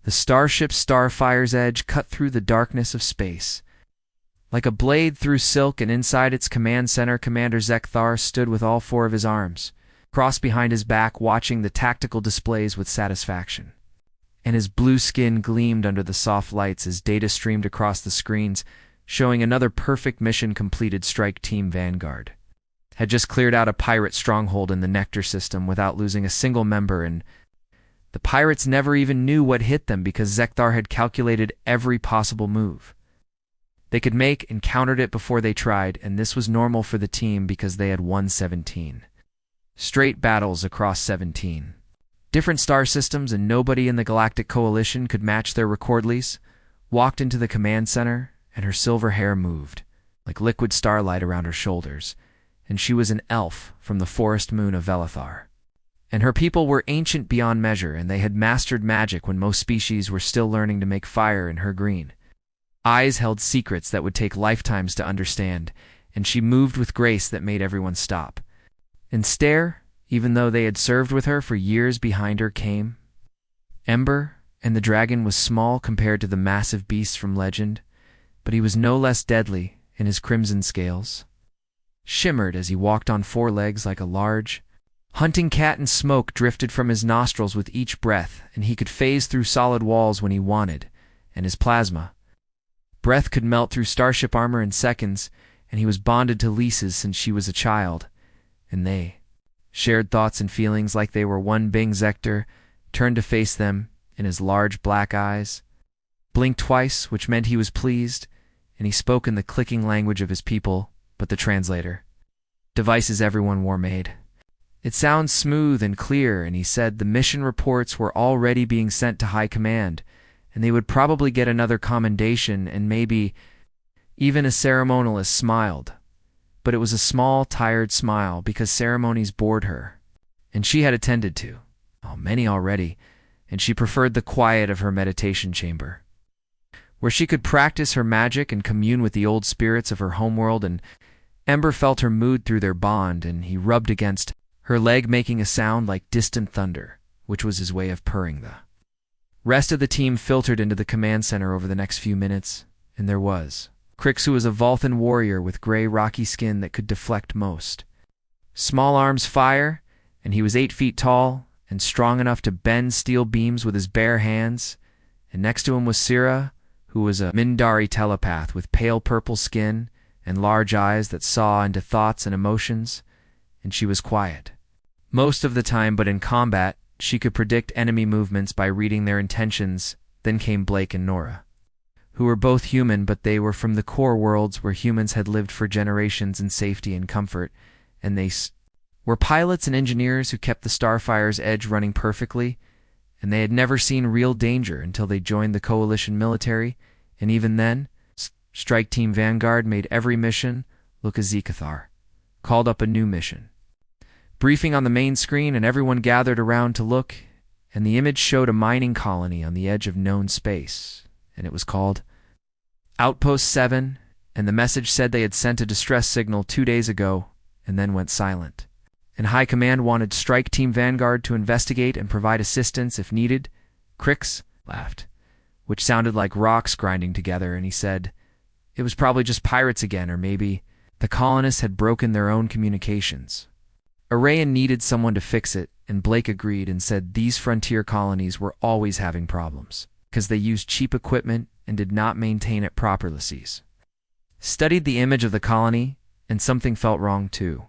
The starship Starfire's edge cut through the darkness of space. Like a blade through silk, and inside its command center, Commander Zekthar stood with all four of his arms crossed behind his back, watching the tactical displays with satisfaction. And his blue skin gleamed under the soft lights as data streamed across the screens, showing another perfect mission completed. Strike Team Vanguard had just cleared out a pirate stronghold in the Nectar system without losing a single member, and the pirates never even knew what hit them because Zekthar had calculated every possible move they could make and countered it before they tried, and this was normal for the team because they had won 17 straight battles across 17 different star systems, and nobody in the Galactic Coalition could match their recordlies. Walked into the command center, and her silver hair moved like liquid starlight around her shoulders, and she was an elf from the forest moon of Velethar. And her people were ancient beyond measure, and they had mastered magic when most species were still learning to make fire. In her green eyes held secrets that would take lifetimes to understand, and she moved with grace that made everyone stop and stare, even though they had served with her for years. Behind her came Ember, and the dragon was small compared to the massive beasts from legend, but he was no less deadly, and his crimson scales shimmered as he walked on four legs like a large hunting cat, and smoke drifted from his nostrils with each breath, and he could phase through solid walls when he wanted, and his plasma breath could melt through starship armor in seconds, and he was bonded to Lisa's since she was a child, and they shared thoughts and feelings like they were one. Bing Zektor turned to face them, and his large black eyes blinked twice, which meant he was pleased, and he spoke in the clicking language of his people, but the translator devices everyone wore made. It sounds smooth and clear, and he said the mission reports were already being sent to High Command, and they would probably get another commendation, and maybe even a ceremonialist smiled. But it was a small, tired smile, because ceremonies bored her, and she had attended to many already, and she preferred the quiet of her meditation chamber, where she could practice her magic and commune with the old spirits of her homeworld. And Ember felt her mood through their bond, and he rubbed against her leg, making a sound like distant thunder, which was his way of purring. The rest of the team filtered into the command center over the next few minutes, and there was Crix, who was a Vulthan warrior with gray rocky skin that could deflect most small arms fire, and he was 8 feet tall and strong enough to bend steel beams with his bare hands. And next to him was Syrah, who was a Mindari telepath with pale purple skin and large eyes that saw into thoughts and emotions, and she was quiet most of the time, but in combat she could predict enemy movements by reading their intentions. Then came Blake and Nora, who were both human, but they were from the core worlds where humans had lived for generations in safety and comfort, and they were pilots and engineers who kept the Starfire's edge running perfectly, and they had never seen real danger until they joined the Coalition military, and even then, Strike Team Vanguard made every mission look as Zekthar called up a new mission briefing on the main screen, and everyone gathered around to look, and the image showed a mining colony on the edge of known space, and it was called Outpost 7, and the message said they had sent a distress signal 2 days ago and then went silent. And High Command wanted Strike Team Vanguard to investigate and provide assistance if needed. Crix laughed, which sounded like rocks grinding together, and he said it was probably just pirates again, or maybe the colonists had broken their own communications. Arayan needed someone to fix it, and Blake agreed and said these frontier colonies were always having problems because they used cheap equipment and did not maintain it properly. Studied the image of the colony, and something felt wrong too.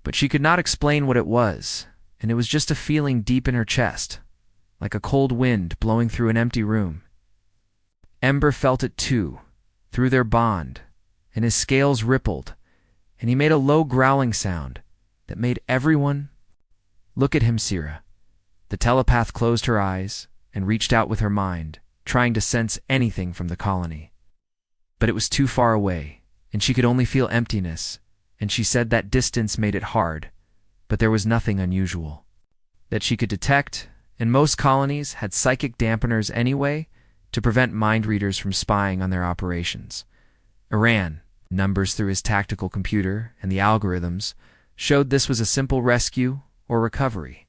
But she could not explain what it was, and it was just a feeling deep in her chest, like a cold wind blowing through an empty room. Ember felt it too, through their bond, and his scales rippled, and he made a low growling sound that made everyone look at him. Syrah, the telepath, closed her eyes and reached out with her mind, trying to sense anything from the colony. But it was too far away, and she could only feel emptiness, and she said that distance made it hard, but there was nothing unusual that she could detect, and most colonies had psychic dampeners anyway to prevent mind readers from spying on their operations. Iran numbers through his tactical computer, and the algorithms showed this was a simple rescue or recovery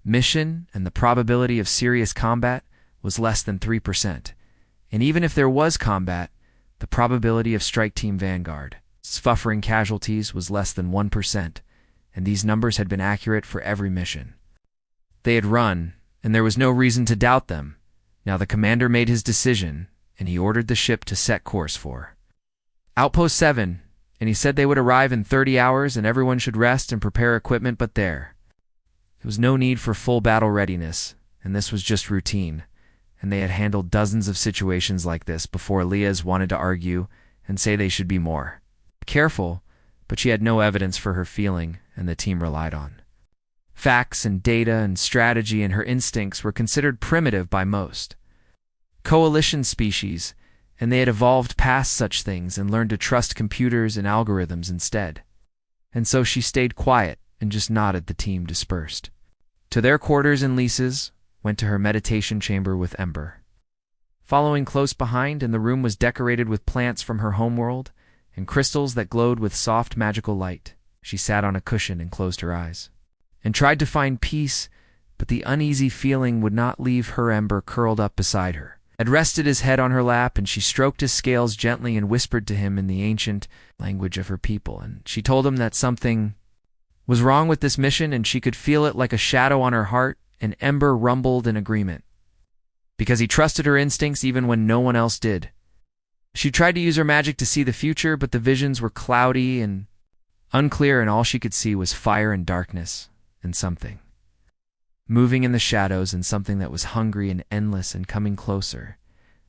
mission, and the probability of serious combat was less than 3%, and even if there was combat, the probability of Strike Team Vanguard suffering casualties was less than 1%, and these numbers had been accurate for every mission. They had run, and there was no reason to doubt them. Now the commander made his decision, and he ordered the ship to set course for Outpost 7, and he said they would arrive in 30 hours and everyone should rest and prepare equipment, but there was no need for full battle readiness, and this was just routine, and they had handled dozens of situations like this before. Elias wanted to argue and say they should be more careful, but she had no evidence for her feeling, and the team relied on facts and data and strategy, and her instincts were considered primitive by most coalition species, and they had evolved past such things and learned to trust computers and algorithms instead. And so she stayed quiet and just nodded. The team dispersed to their quarters, and Lisa's went to her meditation chamber with Ember following close behind, and the room was decorated with plants from her homeworld and crystals that glowed with soft magical light. She sat on a cushion and closed her eyes and tried to find peace, but the uneasy feeling would not leave her. Ember, curled up beside her, had rested his head on her lap, and she stroked his scales gently and whispered to him in the ancient language of her people, and she told him that something was wrong with this mission, and she could feel it like a shadow on her heart, and Ember rumbled in agreement, because he trusted her instincts even when no one else did. She tried to use her magic to see the future, but the visions were cloudy and unclear, and all she could see was fire and darkness, and something moving in the shadows, and something that was hungry and endless and coming closer.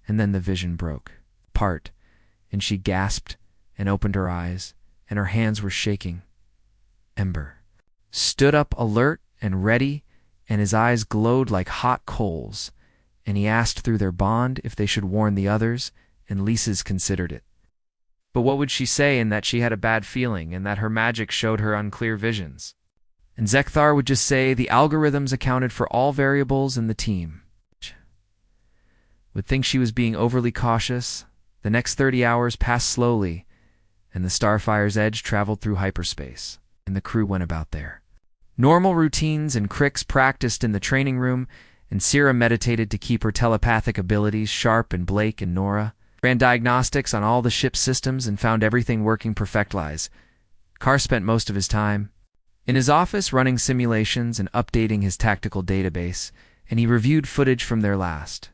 And then the vision broke apart, and she gasped and opened her eyes, and her hands were shaking. Ember stood up, alert and ready, and his eyes glowed like hot coals, and he asked through their bond if they should warn the others, and Lisa's considered it. But what would she say in that she had a bad feeling, and that her magic showed her unclear visions? And Zekthar would just say the algorithms accounted for all variables in the team. Would think she was being overly cautious. The next 30 hours passed slowly, and the Starfire's edge traveled through hyperspace, and the crew went about their normal routines, and Crix practiced in the training room, and Sierra meditated to keep her telepathic abilities sharp, and Blake and Nora ran diagnostics on all the ship's systems and found everything working perfectly. Carr spent most of his time in his office running simulations and updating his tactical database, and he reviewed footage from their last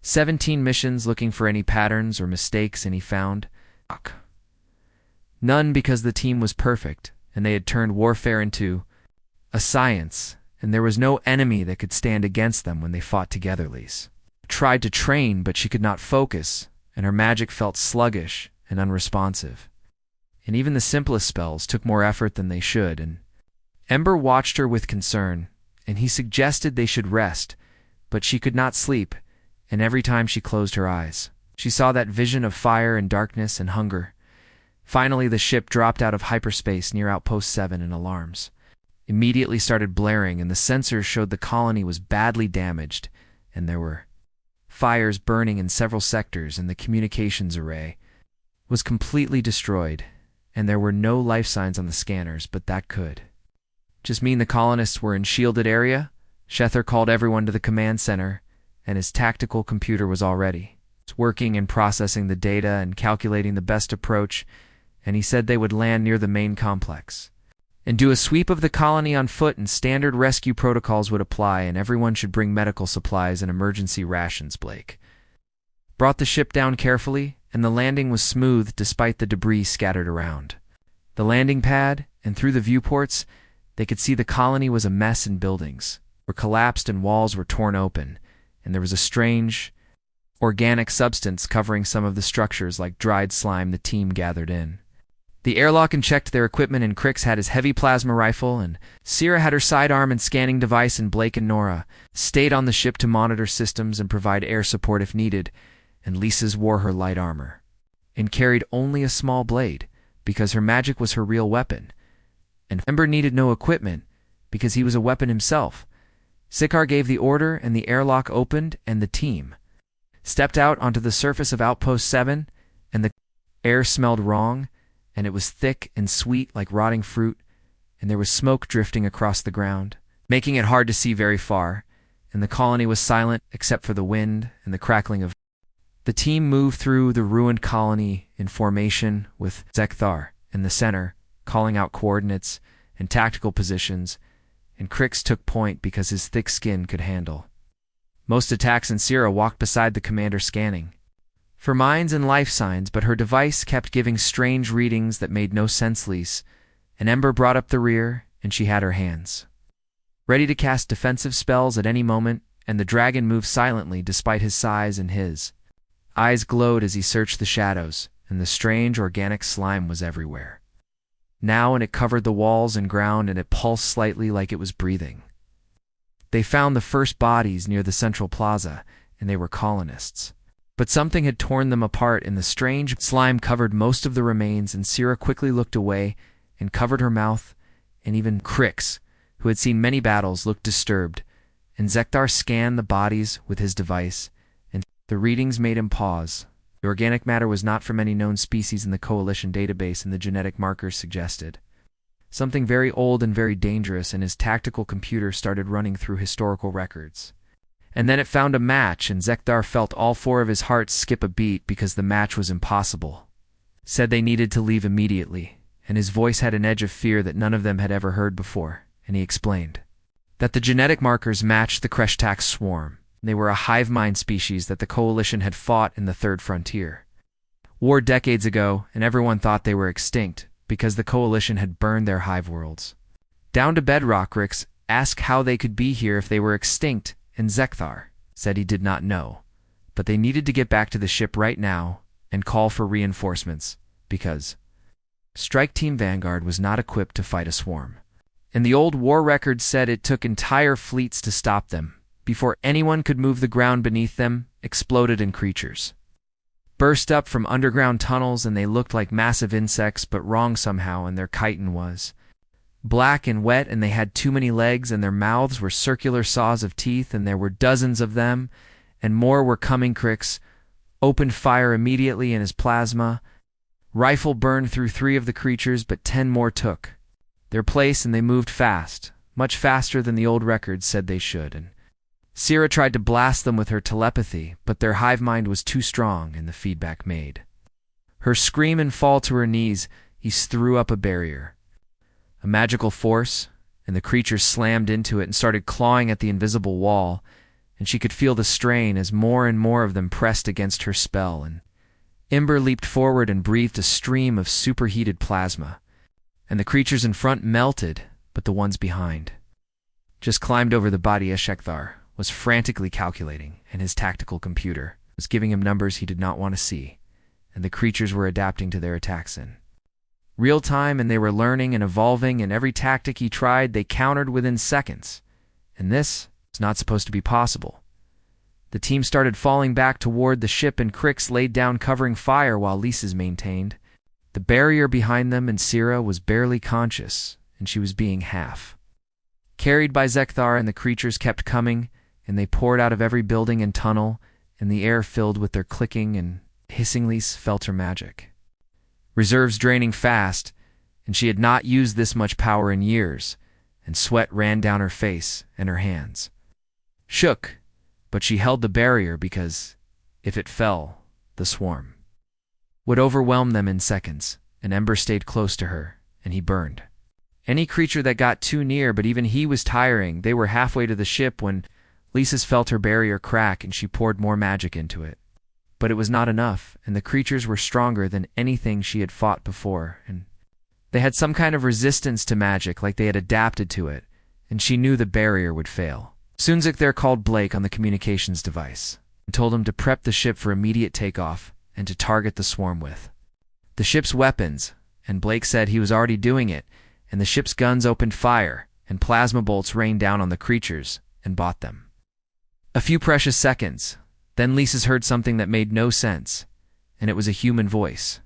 17 missions looking for any patterns or mistakes, and he found none, because the team was perfect, and they had turned warfare into a science, and there was no enemy that could stand against them when they fought together. Lise tried to train, but she could not focus, and her magic felt sluggish and unresponsive. And even the simplest spells took more effort than they should, and Ember watched her with concern, and he suggested they should rest, but she could not sleep, and every time she closed her eyes, she saw that vision of fire and darkness and hunger. Finally, the ship dropped out of hyperspace near Outpost 7, and alarms immediately started blaring, and the sensors showed the colony was badly damaged, and there were fires burning in several sectors, and the communications array was completely destroyed, and there were no life signs on the scanners, but that could just mean the colonists were in shielded area. Shether called everyone to the command center, and his tactical computer was already working and processing the data and calculating the best approach, and he said they would land near the main complex and do a sweep of the colony on foot, and standard rescue protocols would apply, and everyone should bring medical supplies and emergency rations. Blake brought the ship down carefully, and the landing was smooth despite the debris scattered around the landing pad, and through the viewports they could see the colony was a mess, and buildings were collapsed and walls were torn open, and there was a strange organic substance covering some of the structures like dried slime. The team gathered in the airlock and checked their equipment, and Crix had his heavy plasma rifle, and Sierra had her sidearm and scanning device, and Blake and Nora stayed on the ship to monitor systems and provide air support if needed, and Lisa's wore her light armor and carried only a small blade because her magic was her real weapon, and Ember needed no equipment because he was a weapon himself. Sikar gave the order, and the airlock opened, and the team stepped out onto the surface of Outpost 7, and the air smelled wrong, and it was thick and sweet like rotting fruit, and there was smoke drifting across the ground, making it hard to see very far, and the colony was silent except for the wind and the crackling of. The team moved through the ruined colony in formation with Zekthar in the center, calling out coordinates and tactical positions, and Crix took point because his thick skin could handle most attacks, and Syrah walked beside the commander scanning for mines and life signs, but her device kept giving strange readings that made no sense. Lise and Ember brought up the rear, and she had her hands ready to cast defensive spells at any moment, and the dragon moved silently despite his size, and his eyes glowed as he searched the shadows, and the strange organic slime was everywhere now, and it covered the walls and ground, and it pulsed slightly like it was breathing. They found the first bodies near the central plaza, and they were colonists. But something had torn them apart, and the strange slime covered most of the remains, and Syrah quickly looked away and covered her mouth, and even Crix, who had seen many battles, looked disturbed, and Zekthar scanned the bodies with his device, and the readings made him pause. The organic matter was not from any known species in the Coalition database, and the genetic markers suggested something very old and very dangerous, and his tactical computer started running through historical records. And then it found a match, and Zekthar felt all four of his hearts skip a beat because the match was impossible. Said they needed to leave immediately, and his voice had an edge of fear that none of them had ever heard before, and he explained that the genetic markers matched the Kreshtak swarm. They were a hive mind species that the Coalition had fought in the Third Frontier War decades ago, and everyone thought they were extinct because the Coalition had burned their hive worlds down to bedrock. Crix asked how they could be here if they were extinct, and Zekthar said he did not know, but they needed to get back to the ship right now and call for reinforcements because Strike Team Vanguard was not equipped to fight a swarm. And the old war record said it took entire fleets to stop them before anyone could move. The ground beneath them exploded, and creatures burst up from underground tunnels, and they looked like massive insects, but wrong somehow, and their chitin was black and wet, and they had too many legs, and their mouths were circular saws of teeth, and there were dozens of them, and more were coming. Crix opened fire immediately, and his plasma rifle burned through 3 of the creatures, but 10 more took their place, and they moved fast, much faster than the old records said they should, and Syrah tried to blast them with her telepathy, but their hive mind was too strong, and the feedback made her scream and fall to her knees. He threw up a barrier, a magical force, and the creatures slammed into it and started clawing at the invisible wall, and she could feel the strain as more and more of them pressed against her spell, and Ember leaped forward and breathed a stream of superheated plasma, and the creatures in front melted, but the ones behind just climbed over the body. Zekthar was frantically calculating, and his tactical computer was giving him numbers he did not want to see, and the creatures were adapting to their attacks in real time, and they were learning and evolving, and every tactic he tried they countered within seconds, and this was not supposed to be possible. The team started falling back toward the ship, and Crix laid down covering fire while Lisa's maintained the barrier behind them, and Syrah was barely conscious, and she was being half carried by Zekthar, and the creatures kept coming, and they poured out of every building and tunnel, and the air filled with their clicking and hissing. Lise felt her magic reserves draining fast, and she had not used this much power in years, and sweat ran down her face, and her hands shook, but she held the barrier because if it fell, the swarm would overwhelm them in seconds, and Ember stayed close to her, and he burned any creature that got too near, but even he was tiring. They were halfway to the ship when Lisa's felt her barrier crack, and she poured more magic into it. But it was not enough, and the creatures were stronger than anything she had fought before, and they had some kind of resistance to magic, like they had adapted to it, and she knew the barrier would fail. Soon Zekthar called Blake on the communications device and told him to prep the ship for immediate takeoff and to target the swarm with the ship's weapons, and Blake said he was already doing it, and the ship's guns opened fire, and plasma bolts rained down on the creatures and bought them a few precious seconds. Then Lisa's heard something that made no sense, and it was a human voice.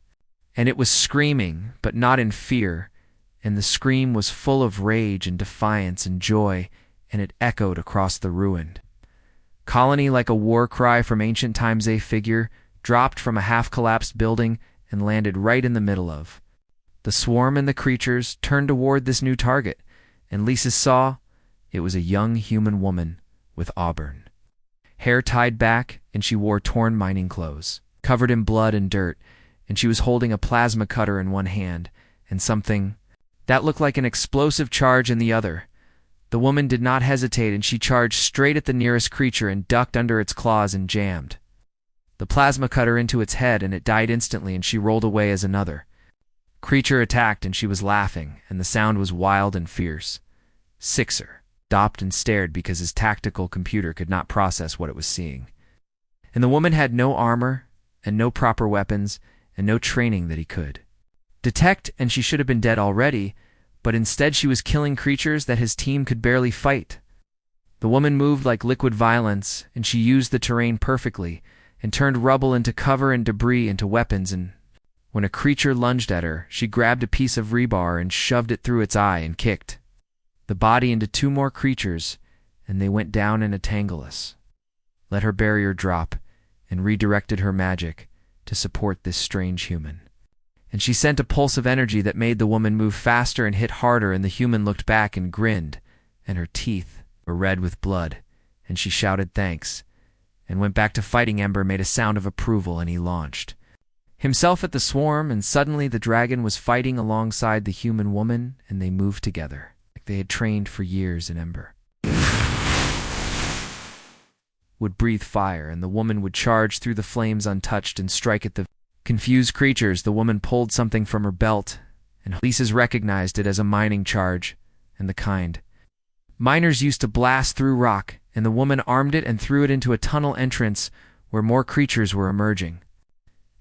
And it was screaming, but not in fear, and the scream was full of rage and defiance and joy, and it echoed across the ruined colony like a war cry from ancient times. A figure dropped from a half-collapsed building and landed right in the middle of the swarm, and the creatures turned toward this new target, and Lisa saw it was a young human woman with auburn hair tied back, and she wore torn mining clothes, covered in blood and dirt, and she was holding a plasma cutter in one hand and something that looked like an explosive charge in the other. The woman did not hesitate, and she charged straight at the nearest creature and ducked under its claws and jammed the plasma cutter into its head, and it died instantly, and she rolled away as another creature attacked, and she was laughing, and the sound was wild and fierce. Sixer stopped and stared because his tactical computer could not process what it was seeing. And the woman had no armor and no proper weapons and no training that he could detect, and she should have been dead already, but instead she was killing creatures that his team could barely fight. The woman moved like liquid violence, and she used the terrain perfectly and turned rubble into cover and debris into weapons, and when a creature lunged at her, she grabbed a piece of rebar and shoved it through its eye and kicked the body into two more creatures, and they went down in a tangleus. Let her barrier drop and redirected her magic to support this strange human. And she sent a pulse of energy that made the woman move faster and hit harder, and the human looked back and grinned, and her teeth were red with blood, and she shouted thanks, and went back to fighting. Ember made a sound of approval, and he launched himself at the swarm, and suddenly the dragon was fighting alongside the human woman, and they moved together like they had trained for years. And Ember would breathe fire, and the woman would charge through the flames untouched and strike at the confused creatures. The woman pulled something from her belt, and Lisa's recognized it as a mining charge, and the kind miners used to blast through rock, and the woman armed it and threw it into a tunnel entrance where more creatures were emerging.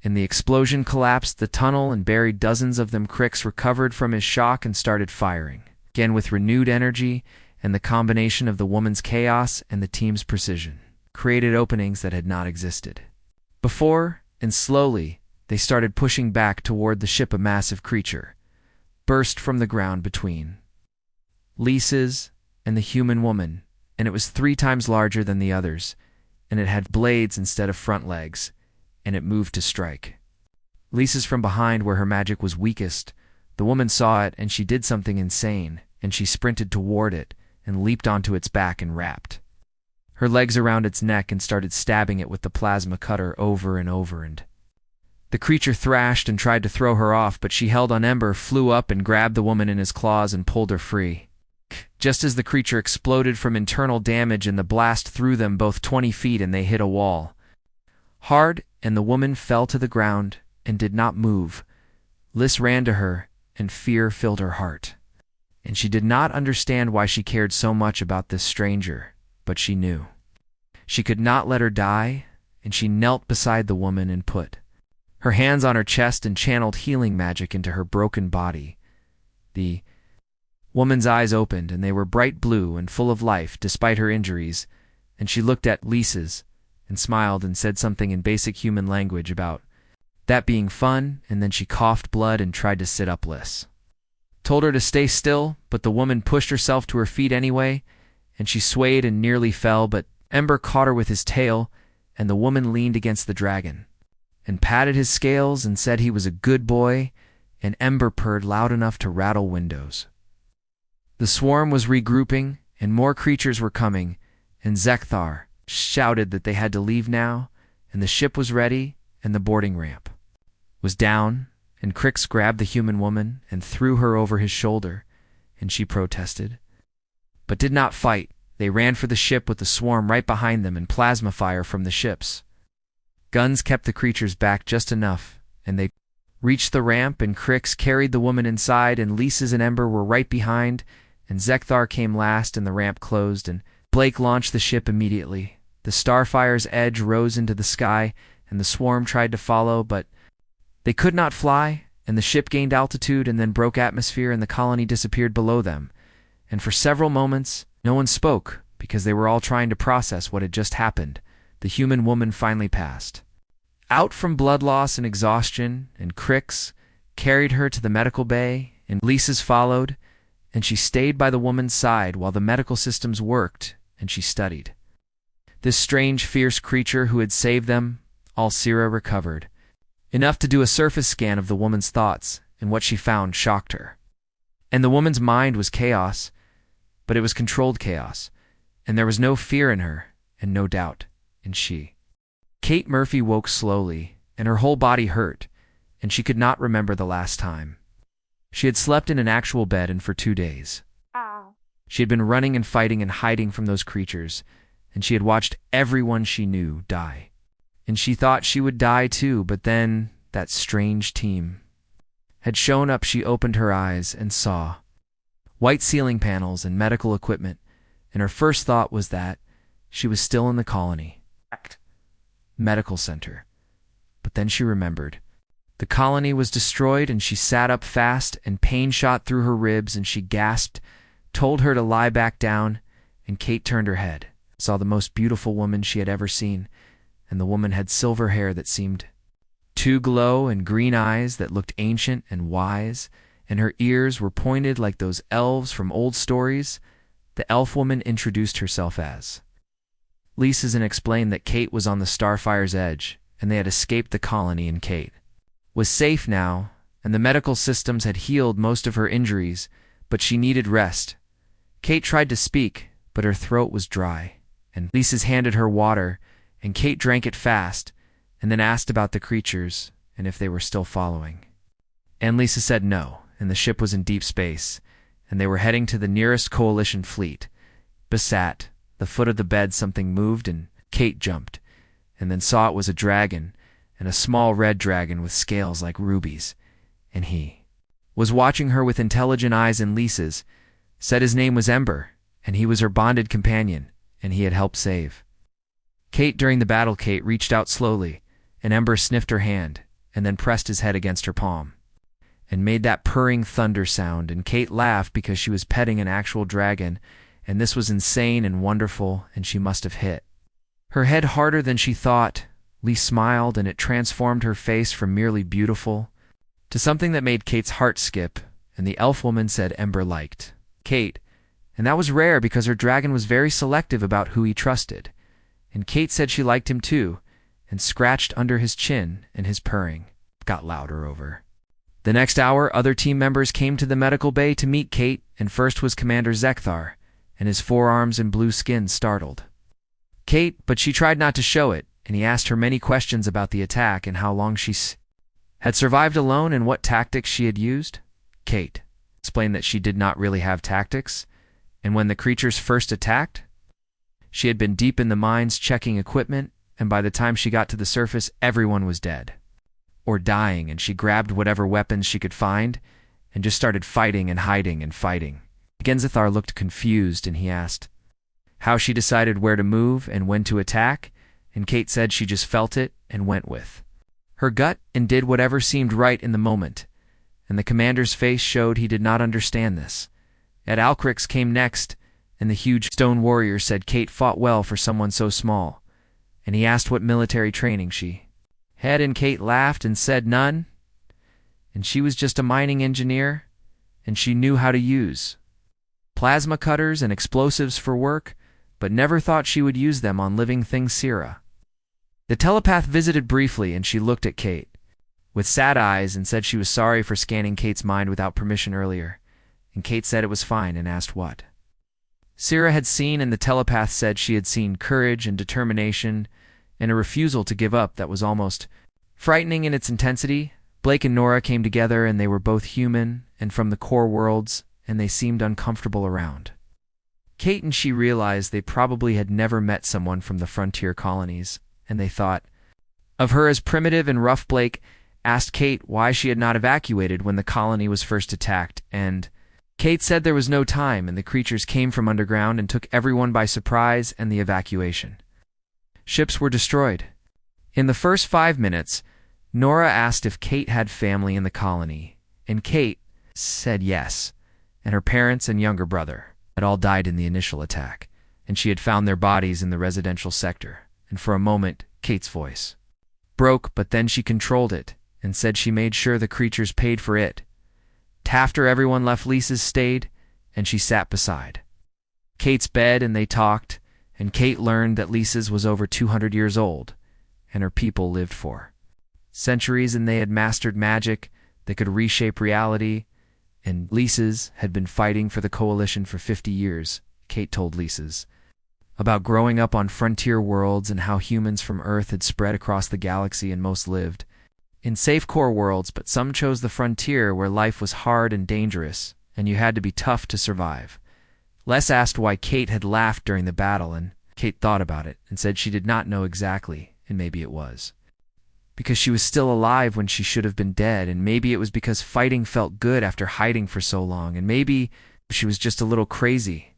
And the explosion collapsed the tunnel and buried dozens of them. Crix recovered from his shock and started firing, again with renewed energy, and the combination of the woman's chaos and the team's precision created openings that had not existed before, and slowly they started pushing back toward the ship. A massive creature burst from the ground between Lisa's and the human woman, and it was 3 times larger than the others, and it had blades instead of front legs, and it moved to strike Lisa's from behind where her magic was weakest. The woman saw it, and she did something insane, and she sprinted toward it and leaped onto its back and wrapped her legs around its neck and started stabbing it with the plasma cutter over and over, and the creature thrashed and tried to throw her off, but she held on. Ember flew up and grabbed the woman in his claws and pulled her free. Just as the creature exploded from internal damage, and the blast threw them both 20 feet, and they hit a wall hard, and the woman fell to the ground and did not move. Liz ran to her, and fear filled her heart, and she did not understand why she cared so much about this stranger, but she knew she could not let her die, and she knelt beside the woman and put her hands on her chest and channeled healing magic into her broken body. The woman's eyes opened, and they were bright blue and full of life despite her injuries, and she looked at Lisa's and smiled and said something in basic human language about that being fun, and then she coughed blood and tried to sit up. Liz told her to stay still, but the woman pushed herself to her feet anyway, and she swayed and nearly fell, but Ember caught her with his tail, and the woman leaned against the dragon and patted his scales and said he was a good boy, and Ember purred loud enough to rattle windows. The swarm was regrouping, and more creatures were coming, and Zekthar shouted that they had to leave now, and the ship was ready, and the boarding ramp was down, and Crix grabbed the human woman and threw her over his shoulder, and she protested, but did not fight. They ran for the ship with the swarm right behind them and plasma fire from the ships. Guns kept the creatures back just enough, and they reached the ramp, and Crix carried the woman inside, and Lisa's and Ember were right behind, and Zekthar came last, and the ramp closed, and Blake launched the ship immediately. The Starfire's edge rose into the sky, and the swarm tried to follow, but they could not fly, and the ship gained altitude and then broke atmosphere, and the colony disappeared below them. And for several moments, no one spoke, because they were all trying to process what had just happened. The human woman finally passed out from blood loss and exhaustion, and Crix carried her to the medical bay, and Lisa's followed, and she stayed by the woman's side while the medical systems worked, and she studied this strange, fierce creature who had saved them. All Syrah recovered enough to do a surface scan of the woman's thoughts, and what she found shocked her. And the woman's mind was chaos, but it was controlled chaos, and there was no fear in her, and no doubt in she. Kate Murphy woke slowly, and her whole body hurt, and she could not remember the last time. She had slept in an actual bed and for 2 days. She had been running and fighting and hiding from those creatures, and she had watched everyone she knew die. And she thought she would die too, but then that strange team had shown up. She opened her eyes and saw white ceiling panels and medical equipment, and her first thought was that she was still in the colony medical center. But then she remembered. The colony was destroyed, and she sat up fast, and pain shot through her ribs, and she gasped, told her to lie back down, and Kate turned her head, saw the most beautiful woman she had ever seen, and the woman had silver hair that seemed to glow and green eyes that looked ancient and wise, and her ears were pointed like those elves from old stories. The elf woman introduced herself as Lisa's and explained that Kate was on the Starfire's edge, and they had escaped the colony, and Kate was safe now, and the medical systems had healed most of her injuries, but she needed rest. Kate tried to speak, but her throat was dry, and Lisa's handed her water, and Kate drank it fast, and then asked about the creatures and if they were still following. And Lisa said no, and the ship was in deep space, and they were heading to the nearest coalition fleet. Besat the foot of the bed something moved, and Kate jumped, and then saw it was a dragon, and a small red dragon with scales like rubies, and he was watching her with intelligent eyes, and Lisa's said his name was Ember, and he was her bonded companion, and he had helped save Kate during the battle. Kate reached out slowly, and Ember sniffed her hand, and then pressed his head against her palm, and made that purring thunder sound, and Kate laughed because she was petting an actual dragon, and this was insane and wonderful, and she must have hit her head harder than she thought. Lee smiled, and it transformed her face from merely beautiful to something that made Kate's heart skip, and the elf woman said Ember liked Kate, and that was rare because her dragon was very selective about who he trusted, and Kate said she liked him too, and scratched under his chin, and his purring got louder over the next hour. Other team members came to the medical bay to meet Kate, and first was Commander Zekthar, and his forearms and blue skin startled Kate, but she tried not to show it, and he asked her many questions about the attack and how long she had survived alone and what tactics she had used. Kate explained that she did not really have tactics, and when the creatures first attacked, she had been deep in the mines checking equipment, and by the time she got to the surface, everyone was dead or dying, and she grabbed whatever weapons she could find and just started fighting and hiding and fighting. Genzithar looked confused, and he asked how she decided where to move and when to attack, and Kate said she just felt it and went with her gut and did whatever seemed right in the moment, and the commander's face showed he did not understand this. Ed Alcrix came next, and the huge stone warrior said Kate fought well for someone so small, and he asked what military training she had, and Kate laughed and said none, and she was just a mining engineer, and she knew how to use plasma cutters and explosives for work, but never thought she would use them on living things. Syrah the telepath visited briefly, and she looked at Kate with sad eyes and said she was sorry for scanning Kate's mind without permission earlier, and Kate said it was fine and asked what Syrah had seen, and the telepath said she had seen courage and determination and a refusal to give up that was almost frightening in its intensity. Blake and Nora came together, and they were both human and from the core worlds, and they seemed uncomfortable around Kate, and she realized they probably had never met someone from the frontier colonies, and they thought of her as primitive and rough. Blake asked Kate why she had not evacuated when the colony was first attacked, and Kate said there was no time, and the creatures came from underground and took everyone by surprise, and the evacuation ships were destroyed. In the first 5 minutes, Nora asked if Kate had family in the colony, and Kate said yes, and her parents and younger brother had all died in the initial attack, and she had found their bodies in the residential sector. And for a moment, Kate's voice broke, but then she controlled it and said she made sure the creatures paid for it. After everyone left, Lisa's stayed, and she sat beside Kate's bed, and they talked, and Kate learned that Lisa's was over 200 years old, and her people lived for centuries, and they had mastered magic that could reshape reality, and Lisa's had been fighting for the Coalition for 50 years. Kate told Lisa's about growing up on frontier worlds and how humans from Earth had spread across the galaxy and most lived in safe core worlds, but some chose the frontier where life was hard and dangerous, and you had to be tough to survive. Les asked why Kate had laughed during the battle, and Kate thought about it and said she did not know exactly, and maybe it was because she was still alive when she should have been dead, and maybe it was because fighting felt good after hiding for so long, and maybe she was just a little crazy.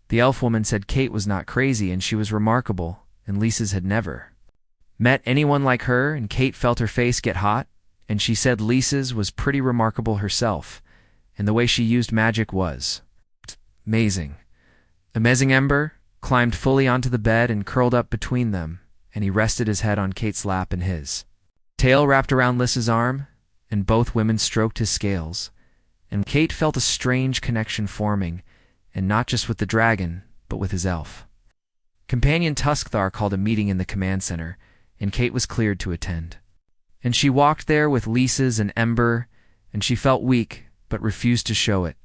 The elf woman said Kate was not crazy, and she was remarkable, and Lisa's had never met anyone like her, and Kate felt her face get hot, and she said Lisa's was pretty remarkable herself, and the way she used magic was amazing. Amazing Ember climbed fully onto the bed and curled up between them, and he rested his head on Kate's lap and his tail wrapped around Lisa's arm, and both women stroked his scales, and Kate felt a strange connection forming, and not just with the dragon, but with his elf companion. Tuskthar called a meeting in the command center, and Kate was cleared to attend. And she walked there with Lisa's and Ember, and she felt weak, but refused to show it.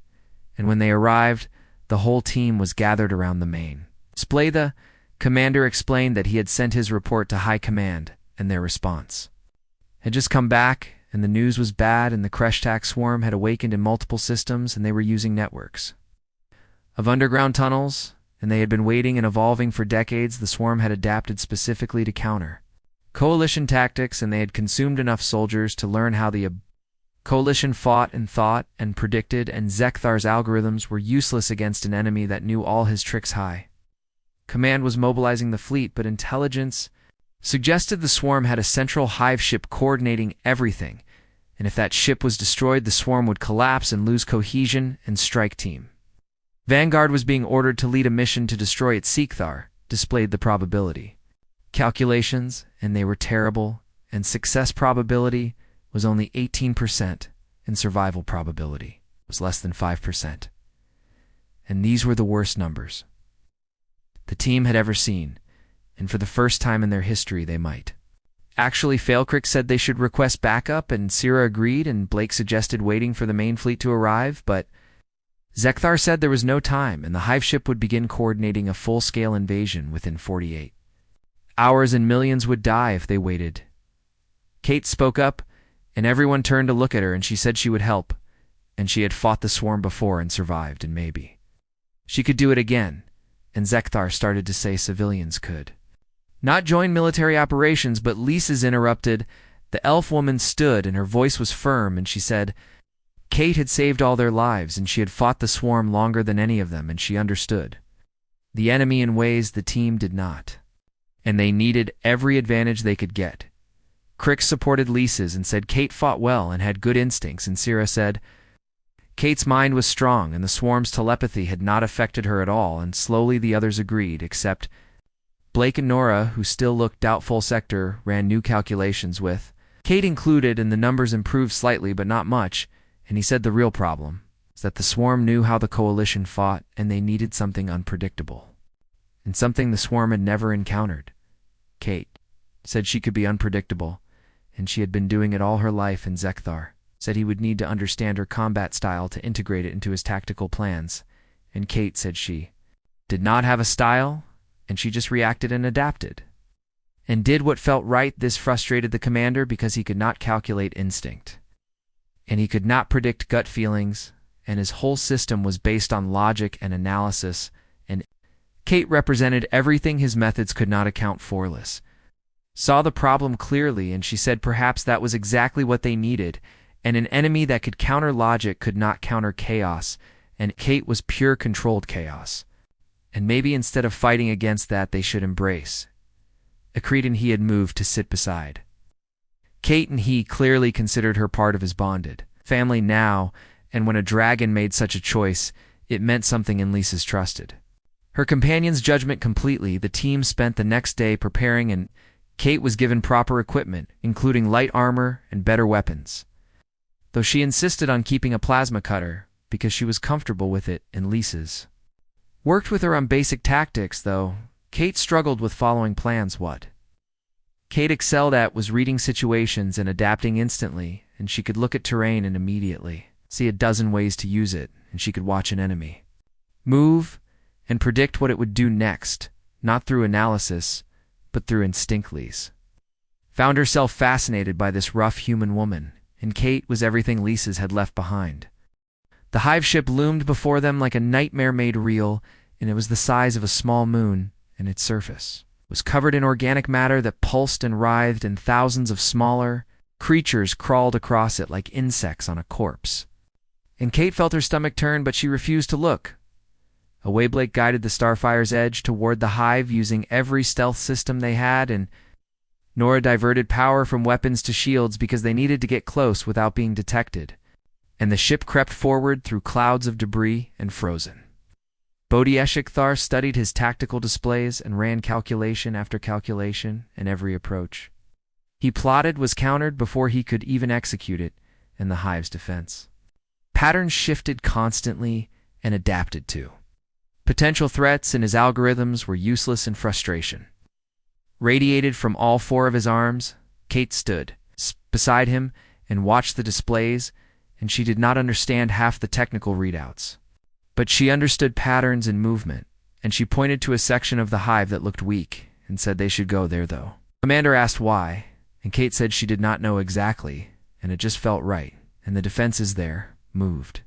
And when they arrived, the whole team was gathered around the main display. The commander explained that he had sent his report to High Command, and their response had just come back, and the news was bad, and the Kreshtak swarm had awakened in multiple systems, and they were using networks of underground tunnels, and they had been waiting and evolving for decades. The swarm had adapted specifically to counter coalition tactics, and they had consumed enough soldiers to learn how the coalition fought and thought and predicted, and Zekthar's algorithms were useless against an enemy that knew all his tricks. High Command was mobilizing the fleet, but intelligence suggested the swarm had a central hive ship coordinating everything, and if that ship was destroyed, the swarm would collapse and lose cohesion and strike team. Vanguard was being ordered to lead a mission to destroy it. Seekthar displayed the probability calculations, and they were terrible, and success probability was only 18%, and survival probability was less than 5%. And these were the worst numbers the team had ever seen, and for the first time in their history they might actually fail. Crick said they should request backup, and Syrah agreed, and Blake suggested waiting for the main fleet to arrive, but Zekthar said there was no time, and the hive ship would begin coordinating a full-scale invasion within 48 hours, and millions would die if they waited. Kate spoke up, and everyone turned to look at her, and she said she would help, and she had fought the swarm before and survived, and maybe she could do it again. And Zekthar started to say civilians could not join military operations, but Lisa's interrupted. The elf woman stood, and her voice was firm, and she said Kate had saved all their lives, and she had fought the swarm longer than any of them, and she understood the enemy in ways the team did not, and they needed every advantage they could get. Crick supported Lisa's and said Kate fought well and had good instincts, and Syrah said Kate's mind was strong, and the swarm's telepathy had not affected her at all, and slowly the others agreed, except Blake and Nora, who still looked doubtful. Sector ran new calculations with Kate included, and the numbers improved slightly, but not much, and he said the real problem is that the swarm knew how the coalition fought, and they needed something unpredictable, and something the swarm had never encountered. Kate said she could be unpredictable, and she had been doing it all her life, and Zekthar said he would need to understand her combat style to integrate it into his tactical plans, and Kate said she did not have a style, and she just reacted and adapted, and did what felt right. This frustrated the commander because he could not calculate instinct, and he could not predict gut feelings, and his whole system was based on logic and analysis, and Kate represented everything his methods could not account for. Liz saw the problem clearly, and she said perhaps that was exactly what they needed, and an enemy that could counter logic could not counter chaos, and Kate was pure controlled chaos. And maybe instead of fighting against that, they should embrace. Akreed and he had moved to sit beside Kate, and he clearly considered her part of his bonded family now, and when a dragon made such a choice, it meant something, and Lisa's trusted her companion's judgment completely. The team spent the next day preparing, and Kate was given proper equipment, including light armor and better weapons, though she insisted on keeping a plasma cutter because she was comfortable with it, and Lisa's worked with her on basic tactics, though Kate struggled with following plans. What Kate excelled at was reading situations and adapting instantly, and she could look at terrain and immediately see a dozen ways to use it, and she could watch an enemy move and predict what it would do next, not through analysis, but through instinctlies. Found herself fascinated by this rough human woman, and Kate was everything Lisa's had left behind. The hive ship loomed before them like a nightmare made real, and it was the size of a small moon, and its surface was covered in organic matter that pulsed and writhed, and thousands of smaller creatures crawled across it like insects on a corpse. And Kate felt her stomach turn, but she refused to look. A Wayblake guided the Starfire's edge toward the hive using every stealth system they had, and Nora diverted power from weapons to shields because they needed to get close without being detected, and the ship crept forward through clouds of debris and frozen. Thar studied his tactical displays and ran calculation after calculation in every approach. He plotted, was countered before he could even execute it, in the hive's defense. Patterns shifted constantly and adapted to. Potential threats in his algorithms were useless in frustration. Radiated from all four of his arms, Kate stood beside him and watched the displays, and she did not understand half the technical readouts. But she understood patterns in movement, and she pointed to a section of the hive that looked weak and said they should go there, though. Commander asked why, and Kate said she did not know exactly, and it just felt right, and the defenses there moved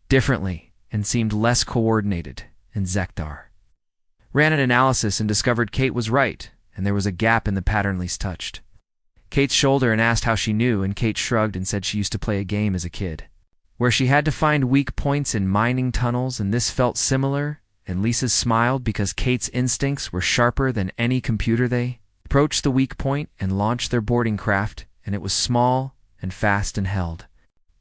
differently and seemed less coordinated, and Zekthar ran an analysis and discovered Kate was right, and there was a gap in the pattern Lise touched. Kate's shoulder and asked how she knew, and Kate shrugged and said she used to play a game as a kid, where she had to find weak points in mining tunnels, and this felt similar, and Lisa smiled because Kate's instincts were sharper than any computer. They approached the weak point and launched their boarding craft, and it was small and fast and held.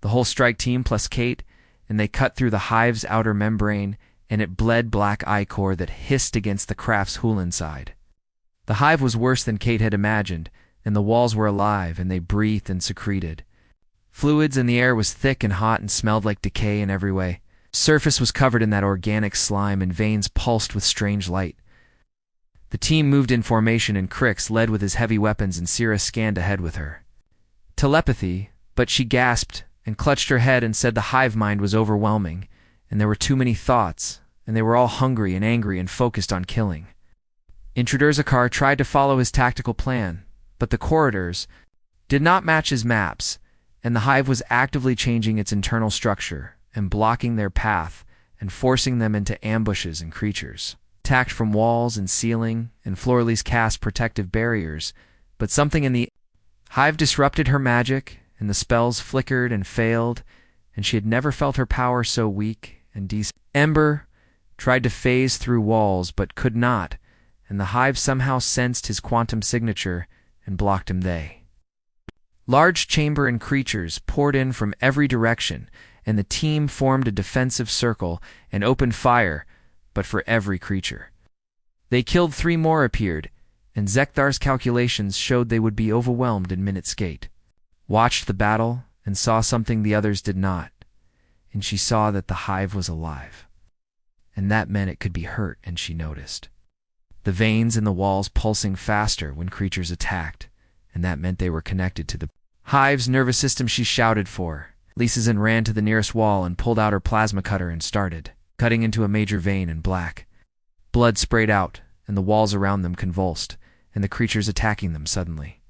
The whole strike team plus Kate, and they cut through the hive's outer membrane, and it bled black ichor that hissed against the craft's hull inside. The hive was worse than Kate had imagined, and the walls were alive, and they breathed and secreted fluids, and the air was thick and hot and smelled like decay in every way. Surface was covered in that organic slime, and veins pulsed with strange light. The team moved in formation, and Crix led with his heavy weapons, and Syrah scanned ahead with her telepathy, but she gasped and clutched her head and said the hive mind was overwhelming, and there were too many thoughts, and they were all hungry and angry and focused on killing. Zakar tried to follow his tactical plan, but the corridors did not match his maps, and the hive was actively changing its internal structure and blocking their path and forcing them into ambushes, and creatures attacked from walls and ceiling, and Florley's cast protective barriers, but something in the hive disrupted her magic, and the spells flickered and failed, and she had never felt her power so weak and Ember tried to phase through walls but could not, and the hive somehow sensed his quantum signature and blocked him. Large chamber and creatures poured in from every direction, and the team formed a defensive circle and opened fire, but for every creature. They killed 3 more appeared, and Zekthar's calculations showed they would be overwhelmed in minutes. Kate watched the battle and saw something the others did not, and she saw that the hive was alive. And that meant it could be hurt, and she noticed the veins in the walls pulsing faster when creatures attacked, and that meant they were connected to the hive's nervous system. She shouted for Lisa's and ran to the nearest wall and pulled out her plasma cutter and started cutting into a major vein, and black blood sprayed out, and the walls around them convulsed, and the creatures attacking them suddenly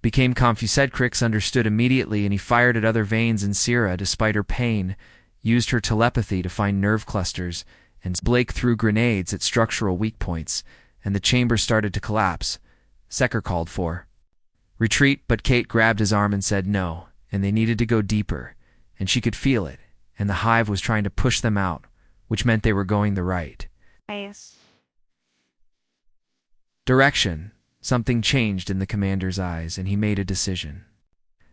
became confused. Crix understood immediately, and he fired at other veins, and Syrah, despite her pain, used her telepathy to find nerve clusters and Blake threw grenades at structural weak points, and the chamber started to collapse. Secker called for retreat, but Kate grabbed his arm and said no, and they needed to go deeper, and she could feel it, and the hive was trying to push them out, which meant they were going the right direction. Something changed in the commander's eyes, and he made a decision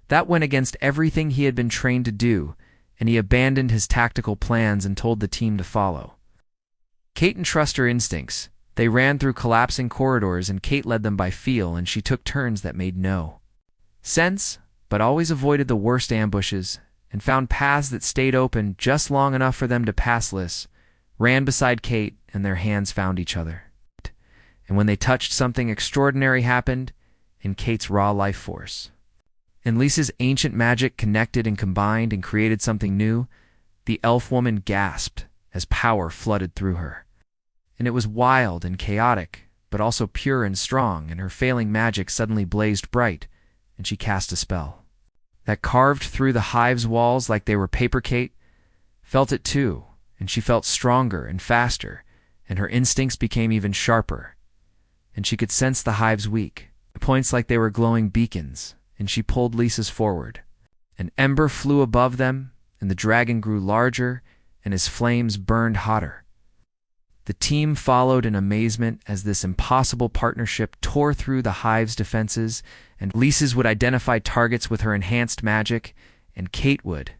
that went against everything he had been trained to do, and he abandoned his tactical plans and told the team to follow Kate and trust her instincts. They ran through collapsing corridors, and Kate led them by feel, and she took turns that made no sense, but always avoided the worst ambushes, and found paths that stayed open just long enough for them to pass. Liz ran beside Kate, and their hands found each other. And when they touched, something extraordinary happened in Kate's raw life force. And Lisa's ancient magic connected and combined and created something new. The elf woman gasped as power flooded through her, and it was wild and chaotic, but also pure and strong, and her failing magic suddenly blazed bright, and she cast a spell that carved through the hive's walls like they were paper. Kate felt it too, and she felt stronger and faster, and her instincts became even sharper, and she could sense the hive's weak points like they were glowing beacons, and she pulled Lisa's forward. An ember flew above them, and the dragon grew larger, and his flames burned hotter. The team followed in amazement as this impossible partnership tore through the hive's defenses, and Lisa's would identify targets with her enhanced magic, and Kate would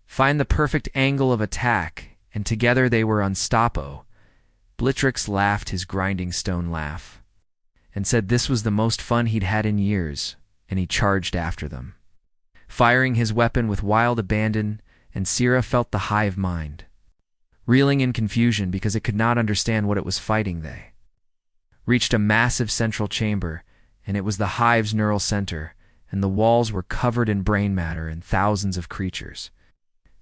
find the perfect angle of attack, and together they were unstoppable. Blitrix laughed his grinding stone laugh, and said this was the most fun he'd had in years, and he charged after them, firing his weapon with wild abandon, and Sierra felt the hive mind reeling in confusion because it could not understand what it was fighting. They reached a massive central chamber, and it was the hive's neural center, and the walls were covered in brain matter, and thousands of creatures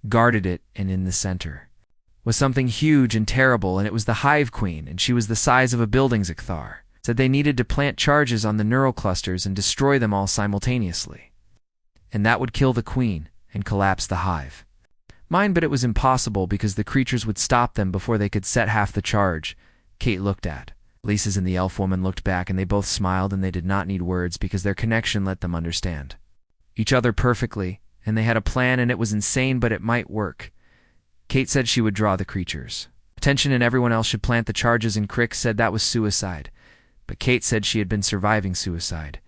guarded it, and in the center was something huge and terrible, and it was the hive queen, and she was the size of a building. Zikthar said they needed to plant charges on the neural clusters and destroy them all simultaneously, and that would kill the queen and collapse the hive mind, but it was impossible because the creatures would stop them before they could set half the charge. Kate looked at Lisa's and the elf woman looked back, and they both smiled, and they did not need words because their connection let them understand each other perfectly, and they had a plan, and it was insane, but it might work. Kate said she would draw the creatures' attention and everyone else should plant the charges, and Crick said that was suicide, but Kate said she had been surviving suicide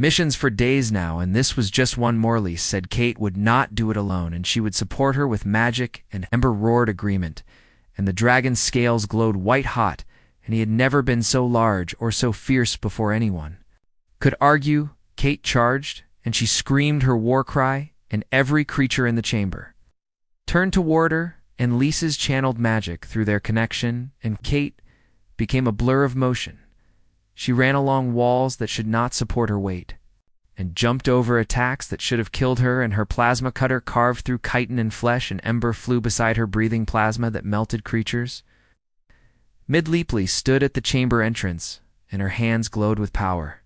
missions for days now, and this was just one more. Lisa said Kate would not do it alone, and she would support her with magic, and Ember roared agreement, and the dragon's scales glowed white-hot, and he had never been so large or so fierce before anyone could argue. Kate charged, and she screamed her war cry, and every creature in the chamber turned toward her, and Lisa's channeled magic through their connection, and Kate became a blur of motion. She ran along walls that should not support her weight, and jumped over attacks that should have killed her, and her plasma cutter carved through chitin and flesh, and Ember flew beside her, breathing plasma that melted creatures. Midleaply stood at the chamber entrance, and her hands glowed with power,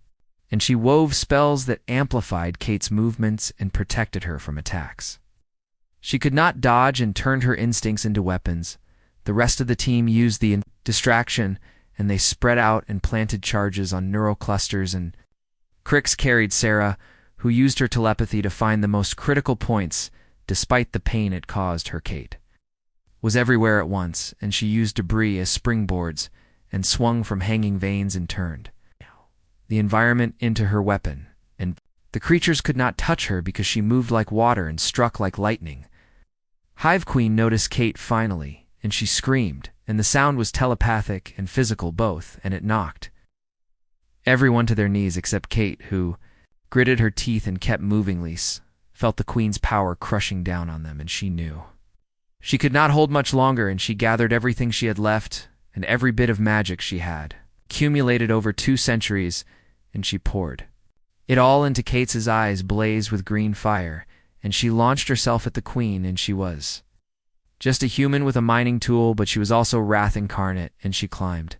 and she wove spells that amplified Kate's movements and protected her from attacks. She could not dodge and turned her instincts into weapons. The rest of the team used the distraction, and they spread out and planted charges on neural clusters, and Crix carried Sarah, who used her telepathy to find the most critical points, despite the pain it caused her. Kate was everywhere at once, and she used debris as springboards and swung from hanging vanes and turned the environment into her weapon, and the creatures could not touch her because she moved like water and struck like lightning. Hive Queen noticed Kate finally, and she screamed, and the sound was telepathic and physical both, and it knocked everyone to their knees except Kate, who gritted her teeth and kept moving. Lisa felt the queen's power crushing down on them, and she knew she could not hold much longer, and she gathered everything she had left and every bit of magic she had accumulated over 2 centuries, and she poured it all into Kate's eyes blazed with green fire, and she launched herself at the queen, and she was just a human with a mining tool, but she was also wrath incarnate, and she climbed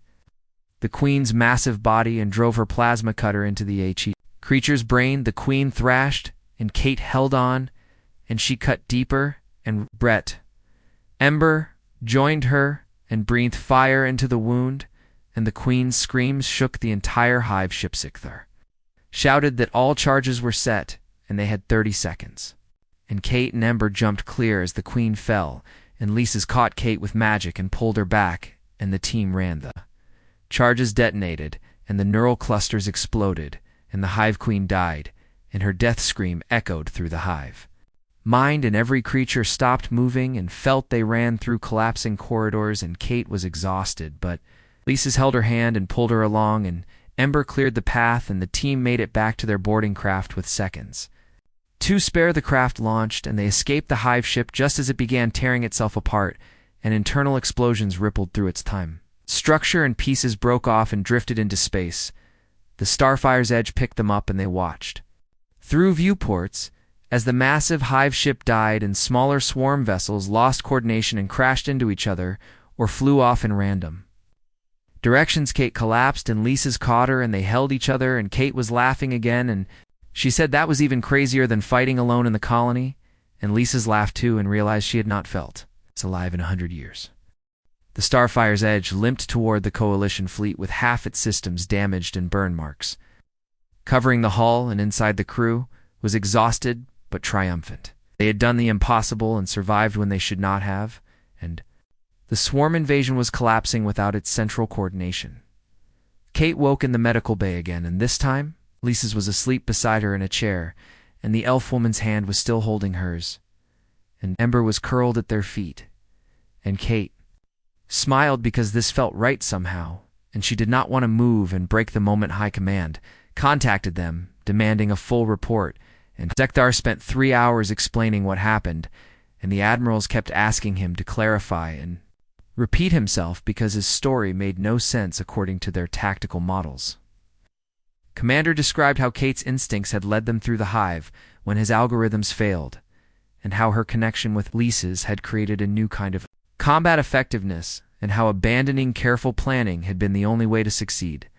the queen's massive body and drove her plasma cutter into the HE creature's brain. The queen thrashed, and Kate held on, and she cut deeper, and Brett Ember joined her and breathed fire into the wound, and the queen's screams shook the entire hive ship. Zikthar shouted that all charges were set, and they had 30 seconds. And Kate and Ember jumped clear as the queen fell, and Lisa's caught Kate with magic and pulled her back, and the team ran. The charges detonated, and the neural clusters exploded, and the hive queen died, and her death scream echoed through the hive mind, and every creature stopped moving and felt they ran through collapsing corridors, and Kate was exhausted, but Lisa's held her hand and pulled her along, and Ember cleared the path, and the team made it back to their boarding craft with seconds to spare. The craft launched, and they escaped the hive ship just as it began tearing itself apart, and internal explosions rippled through its time structure, and pieces broke off and drifted into space. The Starfire's Edge picked them up, and they watched through viewports as the massive hive ship died, and smaller swarm vessels lost coordination and crashed into each other or flew off in random Directions Kate collapsed and Lisa's caught her and they held each other and Kate was laughing again and she said that was even crazier than fighting alone in the colony, and Lisa's laughed too and realized she had not felt alive in 100 years. The Starfire's Edge limped toward the Coalition fleet with half its systems damaged and burn marks. Covering the hull and inside the crew was exhausted but triumphant. They had done the impossible and survived when they should not have, and the swarm invasion was collapsing without its central coordination. Kate woke in the medical bay again, and this time, Lisa's was asleep beside her in a chair, and the elf woman's hand was still holding hers, and Ember was curled at their feet, and Kate smiled because this felt right somehow, and she did not want to move and break the moment High Command contacted them, demanding a full report, and Zekthar spent 3 hours explaining what happened, and the admirals kept asking him to clarify and repeat himself because his story made no sense according to their tactical models. Commander described how Kate's instincts had led them through the hive when his algorithms failed, and how her connection with Lisa's had created a new kind of combat effectiveness, and how abandoning careful planning had been the only way to succeed.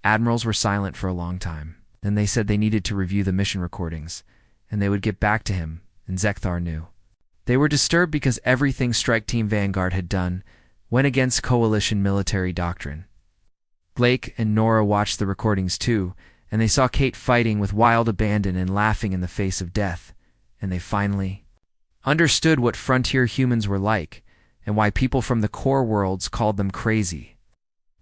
Admirals were silent for a long time. Then they said they needed to review the mission recordings, and they would get back to him, and Zekthar knew. They were disturbed because everything Strike Team Vanguard had done went against Coalition military doctrine. Blake and Nora watched the recordings too, and they saw Kate fighting with wild abandon and laughing in the face of death, and they finally understood what frontier humans were like, and why people from the core worlds called them crazy.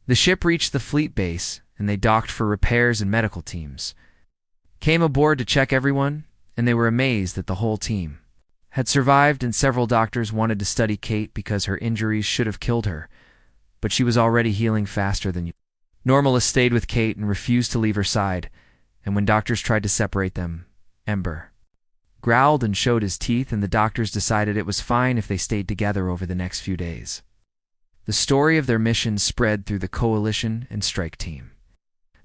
The ship reached the fleet base, and they docked for repairs and medical teams. Came aboard to check everyone, and they were amazed that the whole team had survived, and several doctors wanted to study Kate because her injuries should have killed her, but she was already healing faster than you. Normalist stayed with Kate and refused to leave her side, and when doctors tried to separate them, Ember growled and showed his teeth, and the doctors decided it was fine if they stayed together over the next few days. The story of their mission spread through the Coalition and Strike Team.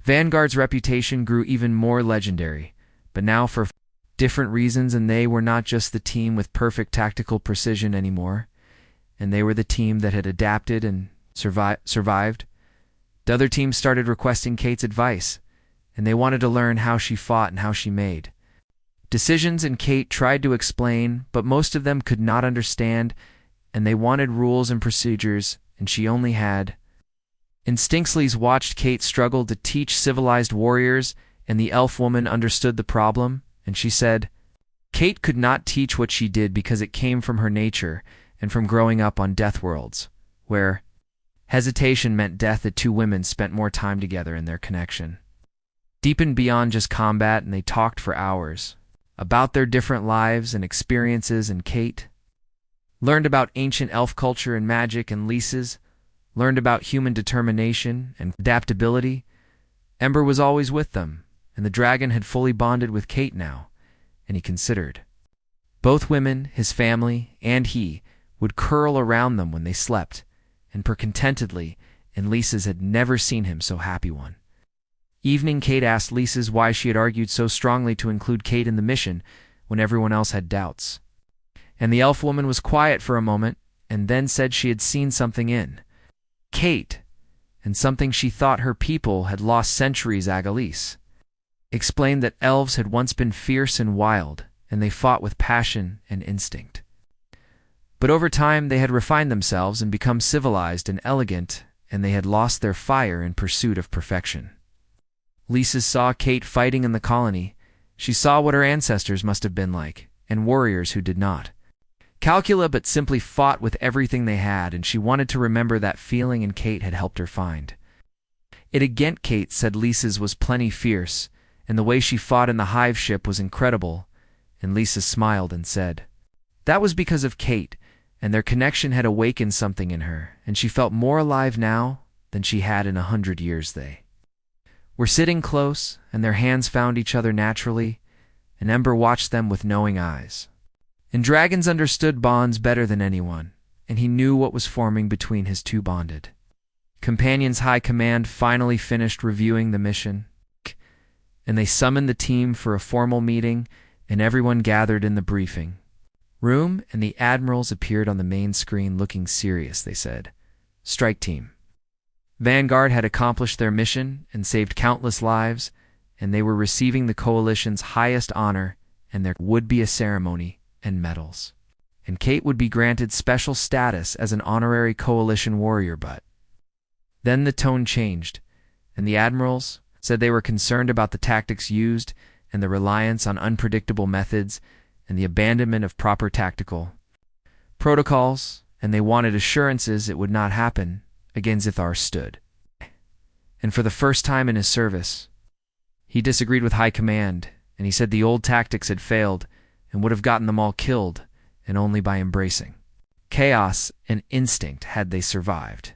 Vanguard's reputation grew even more legendary, but now for different reasons, and they were not just the team with perfect tactical precision anymore, and they were the team that had adapted and survived. The other teams started requesting Kate's advice, and they wanted to learn how she fought and how she made decisions, and Kate tried to explain, but most of them could not understand, and they wanted rules and procedures, and she only had Instinctleys watched Kate struggle to teach civilized warriors, and the elf woman understood the problem, and she said Kate could not teach what she did because it came from her nature and from growing up on death worlds, where hesitation meant death. The two women spent more time together in their connection, deepened beyond just combat, and they talked for hours about their different lives and experiences, and Kate learned about ancient elf culture and magic, and Lisa's learned about human determination and adaptability. Ember was always with them, and the dragon had fully bonded with Kate now, and he considered both women, his family, and he would curl around them when they slept, and purr contentedly, and Lisa's had never seen him so happy one. Evening, Kate asked Lisa's why she had argued so strongly to include Kate in the mission when everyone else had doubts. And the elf woman was quiet for a moment, and then said she had seen something in Kate, and something she thought her people had lost centuries. Agalise explained that elves had once been fierce and wild, and they fought with passion and instinct. But over time they had refined themselves and become civilized and elegant, and they had lost their fire in pursuit of perfection. Lisa saw Kate fighting in the colony. She saw what her ancestors must have been like, and warriors who did not calcula but simply fought with everything they had, and she wanted to remember that feeling, and Kate had helped her find it again. Kate said Lisa's was plenty fierce, and the way she fought in the hive ship was incredible, and Lisa smiled and said that was because of Kate, and their connection had awakened something in her, and she felt more alive now than she had in 100 years. They were sitting close, and their hands found each other naturally, and Ember watched them with knowing eyes. And dragons understood bonds better than anyone, and he knew what was forming between his two bonded companions. High Command finally finished reviewing the mission, and they summoned the team for a formal meeting, and everyone gathered in the briefing room, and the admirals appeared on the main screen looking serious. They said, "Strike Team Vanguard had accomplished their mission and saved countless lives, and they were receiving the Coalition's highest honor, and there would be a ceremony and medals. And Kate would be granted special status as an honorary Coalition warrior, but then the tone changed, and the admirals said they were concerned about the tactics used and the reliance on unpredictable methods and the abandonment of proper tactical protocols, and they wanted assurances it would not happen again. Zithar stood, and for the first time in his service, he disagreed with high command, and he said the old tactics had failed and would have gotten them all killed, and only by embracing chaos and instinct had they survived.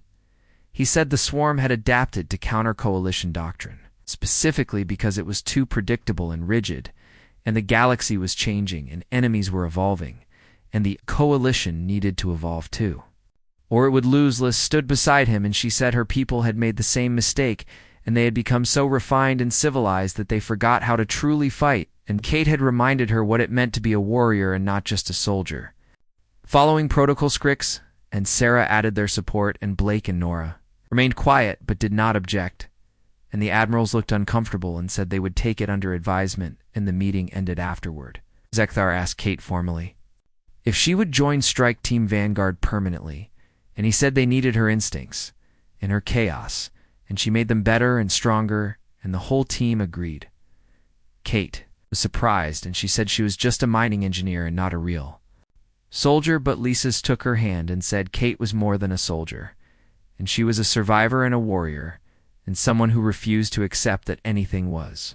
He said the swarm had adapted to counter-coalition doctrine, specifically because it was too predictable and rigid, and the galaxy was changing and enemies were evolving, and the coalition needed to evolve too, or it would lose. Liz stood beside him, and she said her people had made the same mistake, and they had become so refined and civilized that they forgot how to truly fight, and Kate had reminded her what it meant to be a warrior and not just a soldier. Following protocol, Scrix and Sarah added their support, and Blake and Nora remained quiet but did not object, and the admirals looked uncomfortable and said they would take it under advisement, and the meeting ended afterward. Zekthar asked Kate formally if she would join Strike Team Vanguard permanently, and he said they needed her instincts and her chaos, and she made them better and stronger, and the whole team agreed. Kate was surprised, and she said she was just a mining engineer and not a real soldier, but Lisa's took her hand and said Kate was more than a soldier, and she was a survivor and a warrior, and someone who refused to accept that anything was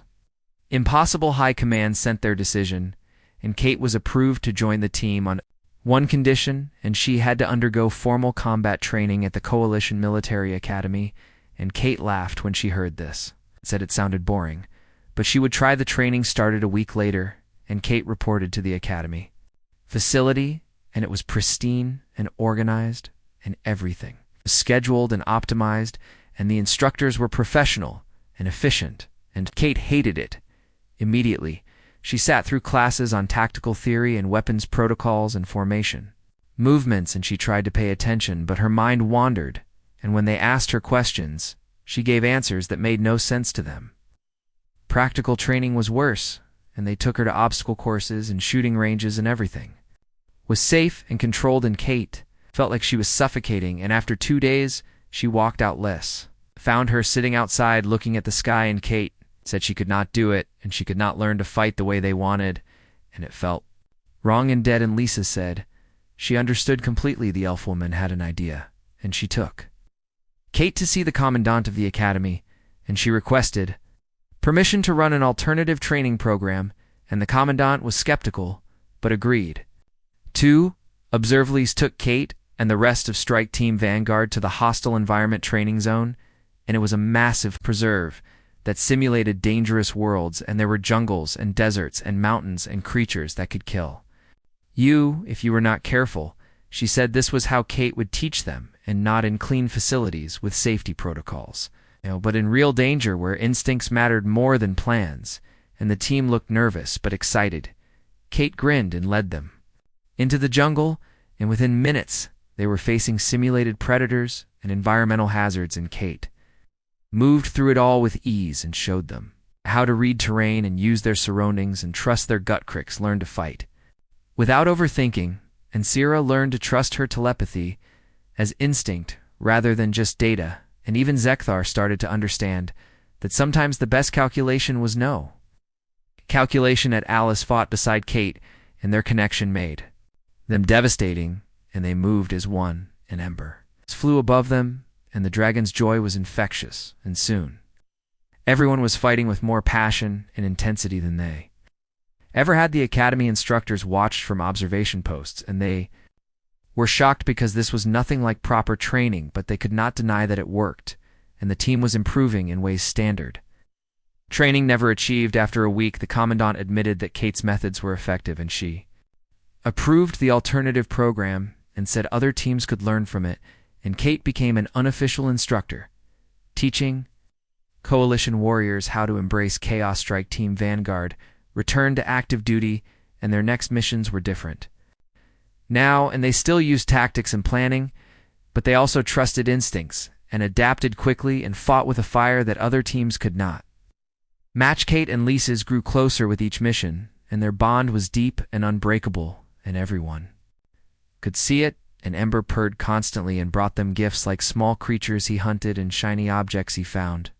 impossible. High Command sent their decision, and Kate was approved to join the team on one condition, and she had to undergo formal combat training at the Coalition Military Academy, and Kate laughed when she heard this, said it sounded boring, but she would try. The training started a week later, and Kate reported to the academy facility, and it was pristine and organized, and everything was scheduled and optimized, and the instructors were professional and efficient, and Kate hated it. Immediately, she sat through classes on tactical theory and weapons protocols and formation movements, and she tried to pay attention, but her mind wandered, and when they asked her questions, she gave answers that made no sense to them. Practical training was worse, and they took her to obstacle courses and shooting ranges, and everything was safe and controlled, and Kate felt like she was suffocating, and after 2 days, she walked out. Les found her sitting outside looking at the sky, and Kate said she could not do it, and she could not learn to fight the way they wanted, and it felt wrong and dead. And Lisa said she understood completely. The elf woman had an idea, and she took Kate to see the commandant of the academy, and she requested permission to run an alternative training program, and the commandant was skeptical, but agreed. 2. Observers took Kate and the rest of Strike Team Vanguard to the hostile environment training zone, and it was a massive preserve that simulated dangerous worlds, and there were jungles and deserts and mountains and creatures that could kill you if you were not careful. She said this was how Kate would teach them, and not in clean facilities with safety protocols, but in real danger where instincts mattered more than plans, and the team looked nervous but excited. Kate grinned and led them into the jungle, and within minutes they were facing simulated predators and environmental hazards, and Kate moved through it all with ease and showed them how to read terrain and use their surroundings and trust their gut. Cricks learned to fight without overthinking, and Sierra learned to trust her telepathy as instinct rather than just data, and even Zekthar started to understand that sometimes the best calculation was no calculation. At Alice fought beside Kate, and their connection made them devastating, and they moved as one. An ember flew above them, and the dragon's joy was infectious, and soon everyone was fighting with more passion and intensity than they ever had. The academy instructors watched from observation posts, and they were shocked because this was nothing like proper training, but they could not deny that it worked, and the team was improving in ways standard training never achieved. After a week, the commandant admitted that Kate's methods were effective, and she approved the alternative program and said other teams could learn from it, and Kate became an unofficial instructor, teaching Coalition warriors how to embrace chaos. Strike Team Vanguard returned to active duty, and their next missions were different now, and they still used tactics and planning, but they also trusted instincts, and adapted quickly and fought with a fire that other teams could not. Match Kate and Lisa's grew closer with each mission, and their bond was deep and unbreakable, and everyone could see it, and Ember purred constantly and brought them gifts like small creatures he hunted and shiny objects he found.